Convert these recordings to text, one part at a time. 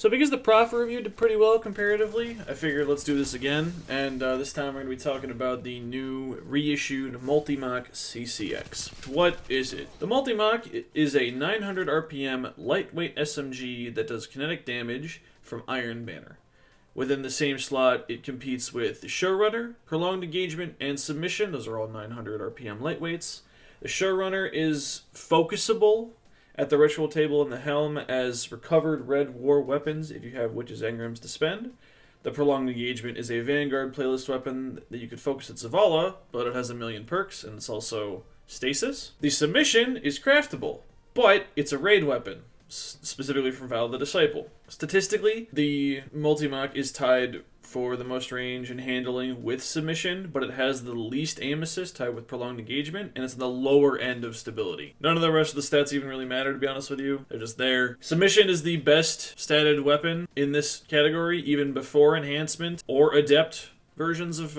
So because the Profit review did pretty well comparatively, I figured let's do this again, and this time we're going to be talking about the new reissued Multimach CCX. What is it? The Multimach is a 900 RPM lightweight SMG that does kinetic damage from Iron Banner. Within the same slot, it competes with the Showrunner, Prolonged Engagement, and Submission. Those are all 900 RPM lightweights. The Showrunner is focusable at the ritual table in the helm as recovered red war weapons if you have Witch's Engrams to spend. The Prolonged Engagement is a Vanguard playlist weapon that you could focus at Zavala, but it has a million perks, and it's also stasis. The Submission is craftable, but it's a raid weapon, specifically from Val the Disciple. Statistically, the Multimach is tied for the most range and handling with Submission, but it has the least aim assist tied with Prolonged Engagement, and it's the lower end of stability. None of the rest of the stats even really matter, to be honest with you. They're just there. Submission is the best statted weapon in this category, even before enhancement or adept versions of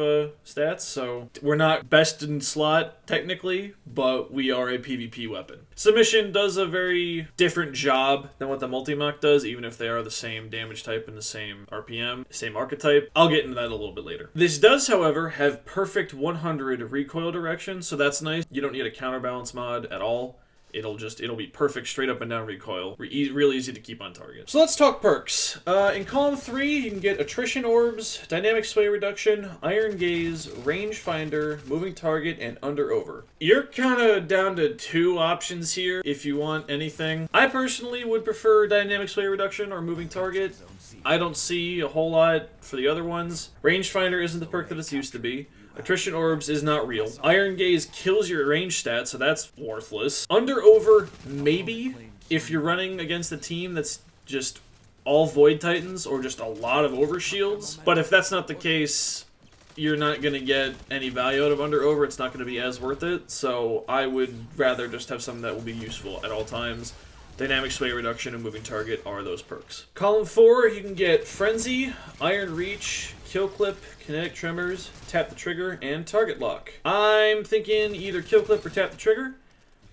stats, so we're not best in slot technically, but we are a PvP weapon. Submission does a very different job than what the Multimach does, even if they are the same damage type and the same RPM, same archetype. I'll get into that a little bit later. This does, however, have perfect 100 recoil direction, so that's nice. You don't need a counterbalance mod at all. It'll be perfect straight up and down recoil. Real easy to keep on target. So let's talk perks. In column 3, you can get Attrition Orbs, Dynamic Sway Reduction, Iron Gaze, Rangefinder, Moving Target, and Under Over. You're kind of down to 2 options here if you want anything. I personally would prefer Dynamic Sway Reduction or Moving Target. I don't see a whole lot for the other ones. Rangefinder isn't the perk that it's used to be. Attrition Orbs is not real. Iron Gaze kills your range stats, so that's worthless. Under Over, maybe, if you're running against a team that's just all Void Titans or just a lot of Overshields. But if that's not the case, you're not going to get any value out of Under Over. It's not going to be as worth it, so I would rather just have something that will be useful at all times. Dynamic Sway Reduction and Moving Target are those perks. Column 4, you can get Frenzy, Iron Reach, Kill Clip, Kinetic Tremors, Tap the Trigger, and Target Lock. I'm thinking either Kill Clip or Tap the Trigger.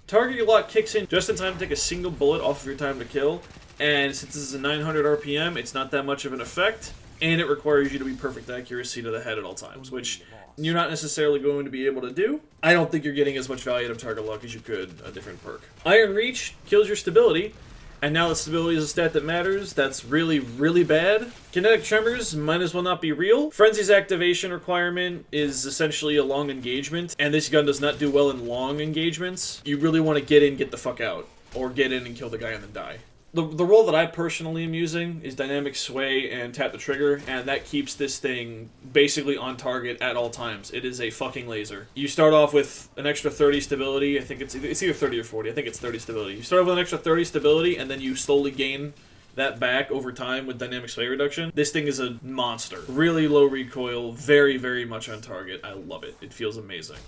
Target Lock kicks in just in time to take a single bullet off of your time to kill, and since this is a 900 RPM, it's not that much of an effect, and it requires you to be perfect accuracy to the head at all times, which you're not necessarily going to be able to do. I don't think you're getting as much value out of Target Lock as you could a different perk. Iron Reach kills your stability, and now that stability is a stat that matters, that's really, really bad. Kinetic Tremors might as well not be real. Frenzy's activation requirement is essentially a long engagement, and this gun does not do well in long engagements. You really want to get in, get the fuck out, or get in and kill the guy and then die. The role that I personally am using is Dynamic Sway and Tap the Trigger, and that keeps this thing basically on target at all times. It is a fucking laser. You start off with an extra 30 stability. I think it's either 30 or 40. I think it's 30 stability. You start off with an extra 30 stability, and then you slowly gain that back over time with Dynamic Sway Reduction. This thing is a monster. Really low recoil, very, very much on target. I love it. It feels amazing.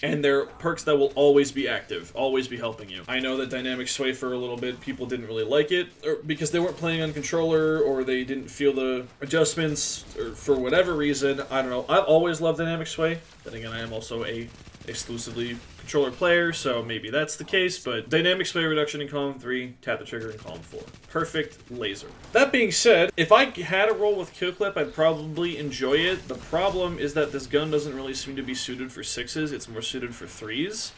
And they're perks that will always be active, always be helping you. I know that Dynamic Sway for a little bit, people didn't really like it, or because they weren't playing on controller, or they didn't feel the adjustments, or for whatever reason. I don't know. I've always loved Dynamic Sway. Then again, I am also a exclusively controller player, so maybe that's the case, but Dynamic Sway Reduction in column 3, Tap the Trigger in column 4. Perfect laser. That being said, if I had a roll with Kill Clip, I'd probably enjoy it. The problem is that this gun doesn't really seem to be suited for 6s, it's more suited for 3s.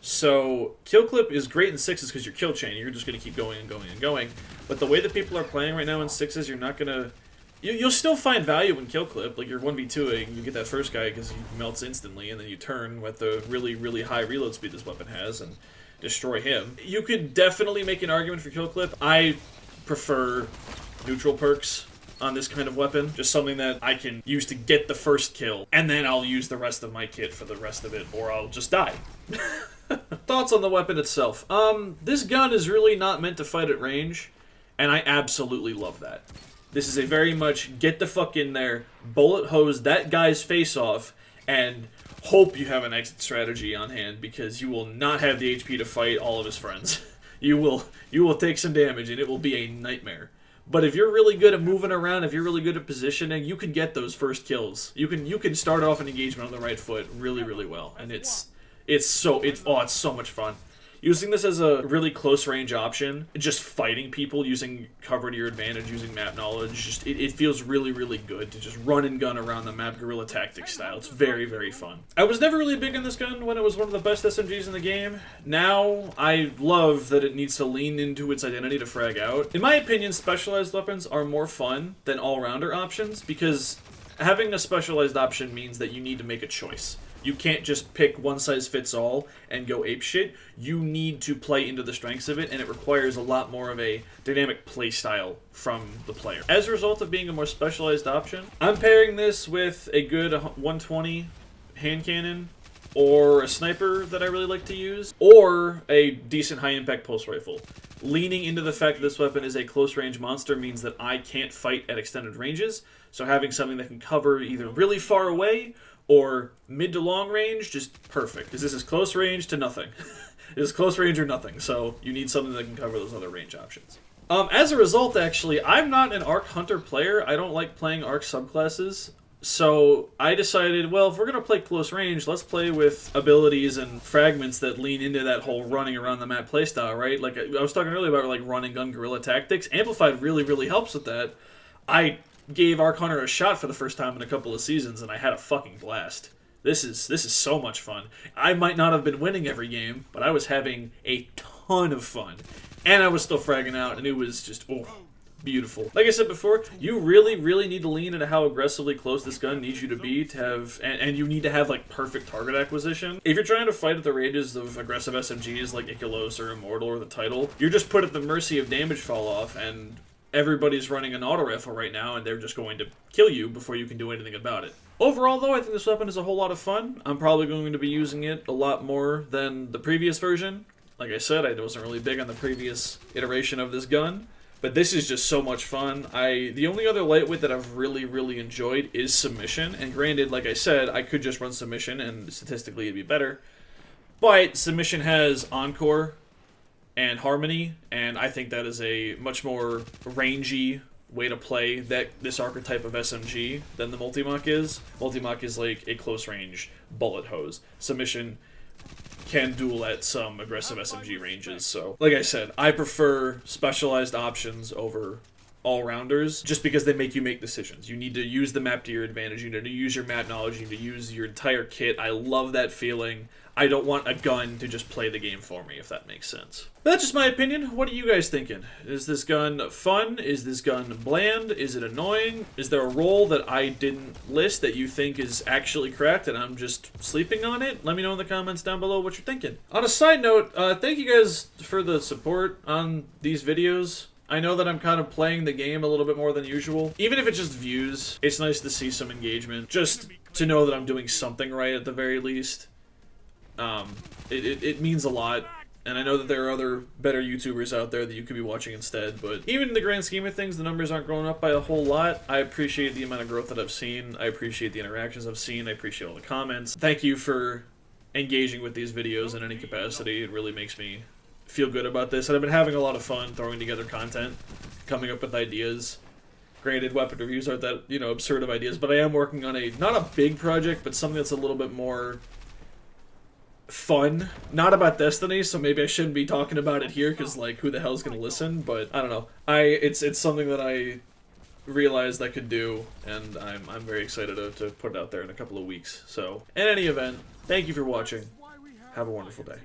So, Kill Clip is great in 6s because you're kill chain, you're just going to keep going and going and going. But the way that people are playing right now in 6s, you're not going to... You'll still find value in Kill Clip, like you're 1v2ing, you get that first guy because he melts instantly, and then you turn with the really, really high reload speed this weapon has, and destroy him. You could definitely make an argument for Kill Clip. I prefer neutral perks on this kind of weapon, just something that I can use to get the first kill, and then I'll use the rest of my kit for the rest of it, or I'll just die. Thoughts on the weapon itself. This gun is really not meant to fight at range, and I absolutely love that. This is a very much get the fuck in there, bullet hose that guy's face off, and hope you have an exit strategy on hand because you will not have the HP to fight all of his friends. You will take some damage and it will be a nightmare. But if you're really good at moving around, if you're really good at positioning, you can get those first kills. You can start off an engagement on the right foot really, really well, and it's so much fun. Using this as a really close range option, just fighting people using cover to your advantage, using map knowledge, just it feels really, really good to just run and gun around the map guerrilla tactics style. It's very, very fun. I was never really big on this gun when it was one of the best SMGs in the game. Now, I love that it needs to lean into its identity to frag out. In my opinion, specialized weapons are more fun than all-rounder options because having a specialized option means that you need to make a choice. You can't just pick one size fits all and go apeshit. You need to play into the strengths of it, and it requires a lot more of a dynamic play style from the player. As a result of being a more specialized option, I'm pairing this with a good 120 hand cannon, or a sniper that I really like to use, or a decent high-impact pulse rifle. Leaning into the fact that this weapon is a close-range monster means that I can't fight at extended ranges, so having something that can cover either really far away or mid to long range, just perfect. Because this is close range to nothing. This is close range or nothing, so you need something that can cover those other range options. As a result, actually, I'm not an Arc Hunter player. I don't like playing Arc subclasses. So I decided, well, if we're going to play close range, let's play with abilities and fragments that lean into that whole running around the map playstyle, right? Like I was talking earlier about like running gun guerrilla tactics. Amplified really, really helps with that. I gave Arc Hunter a shot for the first time in a couple of seasons, and I had a fucking blast. This is so much fun. I might not have been winning every game, but I was having a ton of fun. And I was still fragging out, and it was just, oh, beautiful. Like I said before, you really, really need to lean into how aggressively close this gun needs you to be to have, and you need to have, like, perfect target acquisition. If you're trying to fight at the ranges of aggressive SMGs like Ikelos or Immortal or the Title, you're just put at the mercy of damage fall off, and everybody's running an auto rifle right now, and they're just going to kill you before you can do anything about it. Overall, though, I think this weapon is a whole lot of fun. I'm probably going to be using it a lot more than the previous version. Like I said, I wasn't really big on the previous iteration of this gun, but this is just so much fun. The only other lightweight that I've really, really enjoyed is Submission, and granted, like I said, I could just run Submission, and statistically it'd be better, but Submission has Encore and Harmony, and I think that is a much more rangy way to play this archetype of SMG than the Multimach is. Multimach is like a close-range bullet hose. Submission can duel at some aggressive SMG ranges, so like I said, I prefer specialized options over all-rounders just because they make you make decisions. You need to use the map to your advantage, you need to use your map knowledge, you need to use your entire kit. I love that feeling. I don't want a gun to just play the game for me, if that makes sense. But that's just my opinion. What are you guys thinking? Is this gun fun? Is this gun bland? Is it annoying? Is there a role that I didn't list that you think is actually correct and I'm just sleeping on it? Let me know in the comments down below what you're thinking. On a side note, thank you guys for the support on these videos. I know that I'm kind of playing the game a little bit more than usual. Even if it's just views, it's nice to see some engagement. Just to know that I'm doing something right at the very least. It means a lot, and I know that there are other better YouTubers out there that you could be watching instead, but even in the grand scheme of things, the numbers aren't growing up by a whole lot. I appreciate the amount of growth that I've seen. I appreciate the interactions I've seen. I appreciate all the comments. Thank you for engaging with these videos in any capacity. It really makes me feel good about this, and I've been having a lot of fun throwing together content, coming up with ideas. Granted, weapon reviews aren't that, absurd of ideas, but I am working on not a big project, but something that's a little bit more fun. Not about Destiny, so maybe I shouldn't be talking about it here, because, like, who the hell's gonna listen? But, I don't know. It's something that I realized I could do, and I'm very excited to put it out there in a couple of weeks. So, in any event, thank you for watching. Have a wonderful day.